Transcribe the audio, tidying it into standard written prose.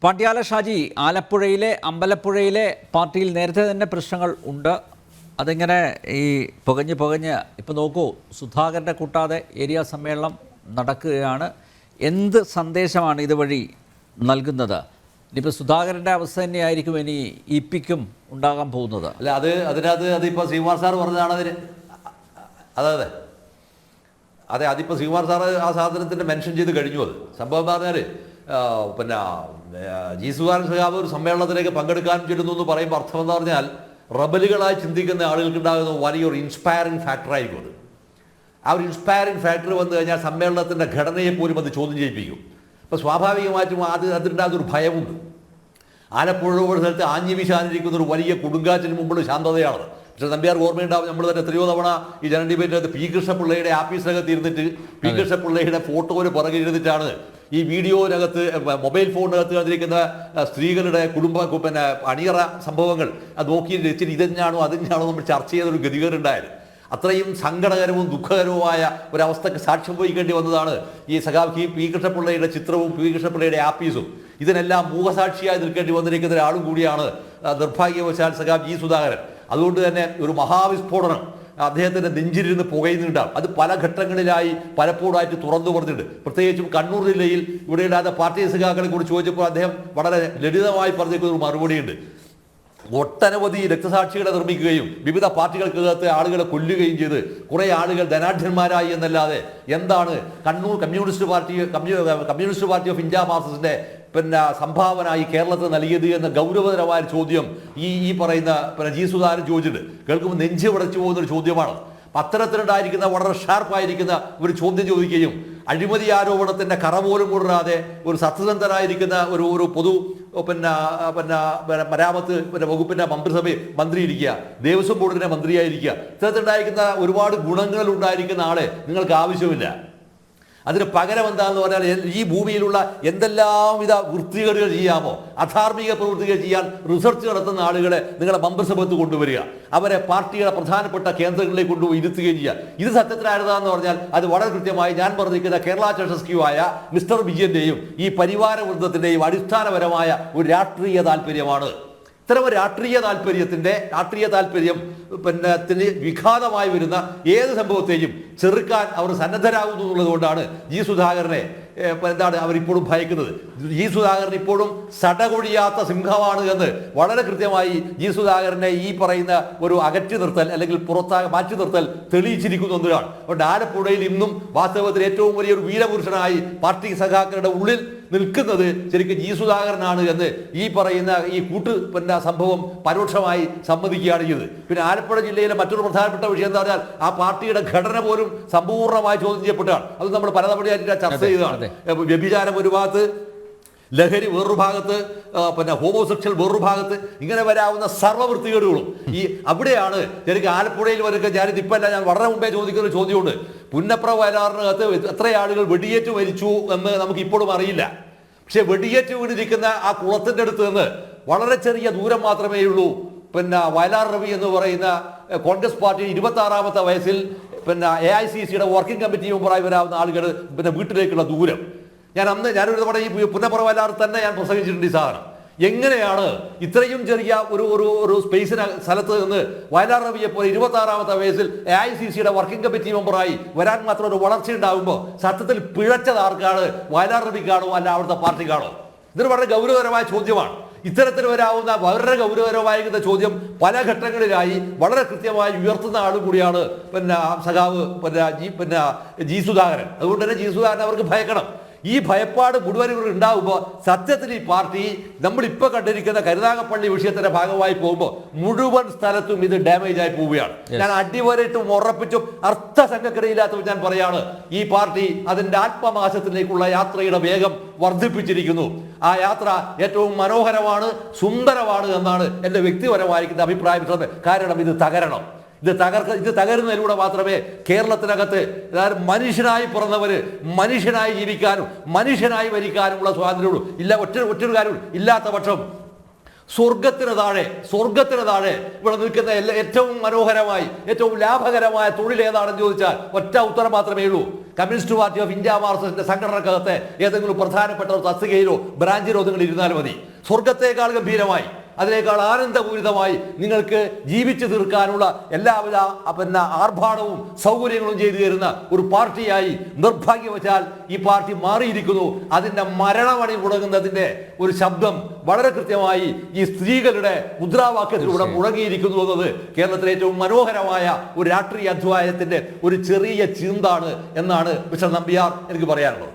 പാട്യാല ഷാജി, ആലപ്പുഴയിലെ അമ്പലപ്പുഴയിലെ പാർട്ടിയിൽ നേരത്തെ തന്നെ പ്രശ്നങ്ങൾ ഉണ്ട്. അതിങ്ങനെ ഈ പുകഞ്ഞ് ഇപ്പോൾ നോക്കൂ, സുധാകരനെ കൂട്ടാതെ ഏരിയ സമ്മേളനം നടക്കുകയാണ്. എന്ത് സന്ദേശമാണ് ഇതുവഴി നൽകുന്നത്? ഇനിയിപ്പോൾ സുധാകരൻ്റെ അവസ്ഥ തന്നെയായിരിക്കും ഇനി ഇ പിക്കും ഉണ്ടാകാൻ പോകുന്നത്. അല്ല, അതിപ്പോൾ ശ്രീകുമാർ സാർ പറഞ്ഞതാണ് അതിന്. അതെ അതിപ്പോൾ ശ്രീകുമാർ സാർ ആ സാധനത്തിൻ്റെ മെൻഷൻ ചെയ്ത് കഴിഞ്ഞു. അത് സംഭവം പറഞ്ഞാൽ പിന്നെ ജി സുധാകരൻ സഖാവ് ഒരു സമ്മേളനത്തിലേക്ക് പങ്കെടുക്കാൻ ചെല്ലുന്നു എന്ന് പറയുമ്പോൾ അർത്ഥം എന്ന് പറഞ്ഞാൽ റബലുകളായി ചിന്തിക്കുന്ന ആളുകൾക്കുണ്ടാകുന്ന വലിയൊരു ഇൻസ്പയറിംഗ് ഫാക്ടറായിരിക്കും അത്. ആ ഒരു ഇൻസ്പയറിംഗ് ഫാക്ടർ വന്നു കഴിഞ്ഞാൽ സമ്മേളനത്തിൻ്റെ ഘടനയെ പോലും അത് ചോദ്യം ചെയ്യിപ്പിക്കും. അപ്പോൾ സ്വാഭാവികമായിട്ടും അതിൻ്റെ ഒരു ഭയമുണ്ട്. ആലപ്പുഴ ഒരു സ്ഥലത്ത് ആഞ്ഞു വീശാനിരിക്കുന്ന ഒരു വലിയ കൊടുങ്കാറ്റിന് മുമ്പുള്ള ശാന്തതയാണ്. പക്ഷേ നമ്പ്യാർ ഓർമ്മയുണ്ടാവും, നമ്മൾ തന്നെ എത്രയോ തവണ ഈ ജന ഡിബേറ്റിനകത്ത് പി കൃഷ്ണപിള്ളയുടെ ആഫീസിനകത്ത് ഇരുന്നിട്ട് പി കൃഷ്ണപിള്ളയുടെ ഫോട്ടോന് പുറകെ ഇരുന്നിട്ടാണ് ഈ വീഡിയോനകത്ത് മൊബൈൽ ഫോണിനകത്ത് കണ്ടിരിക്കുന്ന സ്ത്രീകളുടെ പിന്നെ അണിയറ സംഭവങ്ങൾ അത് നോക്കി വെച്ചിട്ട് ഇതെന്നാണോ അതിനാണോ നമ്മൾ ചർച്ച ചെയ്തൊരു ഗതികേടുണ്ടായത്. അത്രയും സങ്കടകരവും ദുഃഖകരവുമായ ഒരവസ്ഥക്ക് സാക്ഷ്യം വഹിക്കേണ്ടി വന്നതാണ് ഈ സഖാവ് പി കൃഷ്ണപിള്ളയുടെ ചിത്രവും പി കൃഷ്ണപിള്ളയുടെ ആഫീസും. ഇതിനെല്ലാം മൂകസാക്ഷിയായി നിൽക്കേണ്ടി വന്നിരിക്കുന്ന ഒരാളും കൂടിയാണ് നിർഭാഗ്യവശാൽ സഖാവ് ജി സുധാകരൻ. അതുകൊണ്ട് തന്നെ ഒരു മഹാവിസ്ഫോടനം അദ്ദേഹത്തിൻ്റെ നെഞ്ചിലിരുന്ന് പുകയുന്നുണ്ടാവും. അത് പല ഘട്ടങ്ങളിലായി പലപ്പോഴായിട്ട് തുറന്നു പറഞ്ഞിട്ടുണ്ട്. പ്രത്യേകിച്ചും കണ്ണൂർ ജില്ലയിൽ ഇവിടെയില്ലാത്ത പാർട്ടി സഖാക്കളെ കുറിച്ച് ചോദിച്ചപ്പോൾ അദ്ദേഹം വളരെ ലളിതമായി പറഞ്ഞിരിക്കുന്ന ഒരു മറുപടിയുണ്ട്. ഒട്ടനവധി രക്തസാക്ഷികളെ നിർമ്മിക്കുകയും വിവിധ പാർട്ടികൾക്കകത്ത് ആളുകളെ കൊല്ലുകയും ചെയ്ത് കുറേ ആളുകൾ ധനാഢ്യന്മാരായി എന്നല്ലാതെ എന്താണ് Kannur communist party of India മാർക്സിസ്റ്റിന്റെ പിന്നെ സംഭാവന ഈ കേരളത്തിൽ നൽകിയത് എന്ന ഗൗരവതരമായ ചോദ്യം ഈ പറയുന്ന ജി സുധാകരൻ ചോദിച്ചിട്ടുണ്ട്. കേൾക്കുമ്പോൾ നെഞ്ച് വിടച്ചു പോകുന്നൊരു ചോദ്യമാണ്. പത്രത്തിലുണ്ടായിരിക്കുന്ന വളരെ ഷാർപ്പായിരിക്കുന്ന ഒരു ചോദ്യം ചോദിക്കുകയും അഴിമതി ആരോപണത്തിൻ്റെ കറ പോലും കൂടാതെ ഒരു സത്യസന്ധനായിരിക്കുന്ന ഒരു പൊതു പിന്നെ മരാമത്ത് വകുപ്പിൻ്റെ മന്ത്രിയിരിക്കുക, ദേവസ്വം ബോർഡിൻ്റെ മന്ത്രിയായിരിക്കുക, ഇത്തരത്തിലുണ്ടായിരിക്കുന്ന ഒരുപാട് ഗുണങ്ങൾ ഉണ്ടായിരിക്കുന്ന ആളെ നിങ്ങൾക്ക് ആവശ്യമില്ല. അതിന് പകരം എന്താണെന്ന് പറഞ്ഞാൽ ഈ ഭൂമിയിലുള്ള എന്തെല്ലാംവിധ വൃത്തികേടുകൾ ചെയ്യാമോ, അധാർമിക പ്രവൃത്തികൾ ചെയ്യാൻ റിസർച്ച് നടത്തുന്ന ആളുകളെ നിങ്ങളുടെ മന്ത്രിസഭത്ത് കൊണ്ടുവരിക, അവരെ പാർട്ടിയുടെ പ്രധാനപ്പെട്ട കേന്ദ്രങ്ങളിലേക്ക് കൊണ്ടുപോയി ഇരുത്തുകയും ചെയ്യുക. ഇത് സത്യത്തിലായിരുന്നതെന്ന് പറഞ്ഞാൽ അത് വളരെ കൃത്യമായി ഞാൻ പറഞ്ഞിരിക്കുന്ന കേരള ചഷസ്ക്യുവായ മിസ്റ്റർ വിജയന്റെയും ഈ പരിവാര വൃന്ദത്തിൻ്റെയും അടിസ്ഥാനപരമായ ഒരു രാഷ്ട്രീയ താല്പര്യമാണ്. ഇത്തരം ഒരു രാഷ്ട്രീയ താല്പര്യം പിന്നെ വിഘാതമായി വരുന്ന ഏത് സംഭവത്തെയും ചെറുക്കാൻ അവർ സന്നദ്ധരാകുന്നു എന്നുള്ളത് കൊണ്ടാണ് ജി സുധാകരനെ അവരിപ്പോഴും ഭയക്കുന്നത്. ജി സുധാകരൻ ഇപ്പോഴും സടകൊഴിയാത്ത സിംഹമാണ് എന്ന് വളരെ കൃത്യമായി ജി സുധാകരനെ ഈ പറയുന്ന ഒരു അകറ്റി നിർത്തൽ അല്ലെങ്കിൽ മാറ്റി നിർത്തൽ തെളിയിച്ചിരിക്കുന്നു എന്നതാണ്. അതുകൊണ്ട് ആലപ്പുഴയിൽ ഇന്നും വാസ്തവത്തിൽ ഏറ്റവും വലിയൊരു വീരപുരുഷനായി പാർട്ടി സഖാക്കളുടെ ഉള്ളിൽ നിൽക്കുന്നത് ശരിക്കും ജി സുധാകരനാണ് എന്ന് ഈ പറയുന്ന ഈ പിന്നെ സംഭവം പരോക്ഷമായി സമ്മതിക്കുകയാണ് ചെയ്തത്. പിന്നെ ആലപ്പുഴ ജില്ലയിലെ മറ്റൊരു പ്രധാനപ്പെട്ട വിഷയം എന്താ പറഞ്ഞാൽ ആ പാർട്ടിയുടെ ഘടന പോലും സമ്പൂർണ്ണമായി ചോദ്യം ചെയ്യപ്പെട്ടതാണ്. അത് നമ്മൾ പലതവണയായിട്ട് ചർച്ച ചെയ്തതാണ്. വ്യഭിചാരം ഒരു ഭാഗത്ത്, ലഹരി വേറൊരു ഭാഗത്ത്, പിന്നെ ഹോമോസെക്ഷൽ വേറൊരു ഭാഗത്ത്, ഇങ്ങനെ വരാവുന്ന സർവ്വവൃത്തികേടുകളും ഈ അവിടെയാണ് ശരിക്കും ആലപ്പുഴയിൽ വരൊക്കെ ഞാൻ വളരെ മുമ്പേ ചോദിക്കുന്ന ഒരു ചോദ്യമുണ്ട്. പുന്നപ്ര വയലാറിനകത്ത് എത്ര ആളുകൾ വെടിയേറ്റ് മരിച്ചു എന്ന് നമുക്ക് ഇപ്പോഴും അറിയില്ല. പക്ഷെ വെടിയേറ്റ് വീണിരിക്കുന്ന ആ കുളത്തിൻ്റെ അടുത്ത് നിന്ന് വളരെ ചെറിയ ദൂരം മാത്രമേ ഉള്ളൂ പിന്നെ വയലാർ രവി എന്ന് പറയുന്ന കോൺഗ്രസ് പാർട്ടി 26ാമത്തെ വയസ്സിൽ പിന്നെ AICCയുടെ വർക്കിംഗ് കമ്മിറ്റി മെമ്പറായി വരാവുന്ന ആളുകൾ പിന്നെ വീട്ടിലേക്കുള്ള ദൂരം. ഞാനൊരു തവണ ഈ പുന്നപ്ര വയലാർ തന്നെ ഞാൻ പ്രസംഗിച്ചിട്ടുണ്ട്. ഈ സാധനം എങ്ങനെയാണ് ഇത്രയും ചെറിയ ഒരു സ്ഥലത്ത് നിന്ന് വയലാർ രവിയെ പോലെ 26ാമത്തെ വയസ്സിൽ AICCയുടെ വർക്കിംഗ് കമ്മിറ്റി മെമ്പറായി വരാൻ മാത്രം ഒരു വളർച്ച ഉണ്ടാകുമ്പോൾ സത്യത്തിൽ പിഴച്ചത് ആർക്കാണ്? വയലാർ രവിക്കാണോ അല്ല അവിടുത്തെ പാർട്ടിക്കാണോ? ഇതൊരു വളരെ ഗൗരവകരമായ ചോദ്യമാണ്. ഇത്തരത്തിൽ വരാവുന്ന വളരെ ഗൗരവകരമായിരിക്കുന്ന ചോദ്യം പല ഘട്ടങ്ങളിലായി വളരെ കൃത്യമായി ഉയർത്തുന്ന ആളും കൂടിയാണ് പിന്നെ സഖാവ് പിന്നെ ജി സുധാകരൻ. അതുകൊണ്ട് തന്നെ ജി സുധാകരൻ അവർക്ക് ഭയക്കണം. ഈ ഭയപ്പാട് മുഴുവൻ ഇവർ ഉണ്ടാകുമ്പോൾ സത്യത്തിൽ ഈ പാർട്ടി നമ്മളിപ്പോൾ കണ്ടിരിക്കുന്ന കരുനാഗപ്പള്ളി വിഷയത്തിന്റെ ഭാഗമായി പോകുമ്പോൾ മുഴുവൻ സ്ഥലത്തും ഇത് ഡാമേജ് ആയി പോവുകയാണ്. ഞാൻ അടിവരയിട്ടും ഉറപ്പിച്ചും അർത്ഥസംഘടനയില്ലാത്തവർ ഞാൻ പറയാണ്, ഈ പാർട്ടി അതിന്റെ ആത്മനാശത്തിലേക്കുള്ള യാത്രയുടെ വേഗം വർദ്ധിപ്പിച്ചിരിക്കുന്നു. ആ യാത്ര ഏറ്റവും മനോഹരമാണ്, സുന്ദരമാണ് എന്നാണ് എൻ്റെ വ്യക്തിപരമായിരിക്കുന്ന അഭിപ്രായം. കാരണം ഇത് തകരണം. ഇത് തകരുന്നതിലൂടെ മാത്രമേ കേരളത്തിനകത്ത് മനുഷ്യനായി പിറന്നവര് മനുഷ്യനായി ജീവിക്കാനും മനുഷ്യനായി ഭരിക്കാനുമുള്ള സ്വാതന്ത്ര്യമുള്ളൂ. ഇല്ല, ഒറ്റൊരു കാര്യമുള്ളൂ. ഇല്ലാത്ത പക്ഷം സ്വർഗത്തിന് താഴെ ഇവിടെ നിൽക്കുന്ന ഏറ്റവും മനോഹരമായി ഏറ്റവും ലാഭകരമായ തൊഴിൽ ഏതാണെന്ന് ചോദിച്ചാൽ ഒറ്റ ഉത്തരം മാത്രമേ ഉള്ളൂ: കമ്മ്യൂണിസ്റ്റ് പാർട്ടി ഓഫ് ഇന്ത്യ മാർക്സിസ്റ്റിന്റെ സംഘടനക്കകത്തെ ഏതെങ്കിലും പ്രധാനപ്പെട്ട ഒരു തസ്തികയിലോ ബ്രാഞ്ചിലോ നിങ്ങൾ ഇരുന്നാൽ മതി. സ്വർഗത്തേക്കാൾ ഗംഭീരമായി, അതിനേക്കാൾ ആനന്ദപൂരിതമായി നിങ്ങൾക്ക് ജീവിച്ചു തീർക്കാനുള്ള എല്ലാവിധ ആർഭാടവും സൗകര്യങ്ങളും ചെയ്തു തരുന്ന ഒരു പാർട്ടിയായി നിർഭാഗ്യവശാൽ ഈ പാർട്ടി മാറിയിരിക്കുന്നു. അതിൻ്റെ മരണമണി മുടങ്ങുന്നതിൻ്റെ ഒരു ശബ്ദം വളരെ കൃത്യമായി ഈ സ്ത്രീകളുടെ മുദ്രാവാക്യത്തിലൂടെ മുടങ്ങിയിരിക്കുന്നു എന്നത് കേരളത്തിലെ ഏറ്റവും മനോഹരമായ ഒരു രാഷ്ട്രീയ അധ്യായത്തിൻ്റെ ഒരു ചെറിയ ചിന്താണ് എന്നാണ് മിസ്റ്റർ നമ്പ്യാർ എനിക്ക് പറയാനുള്ളത്.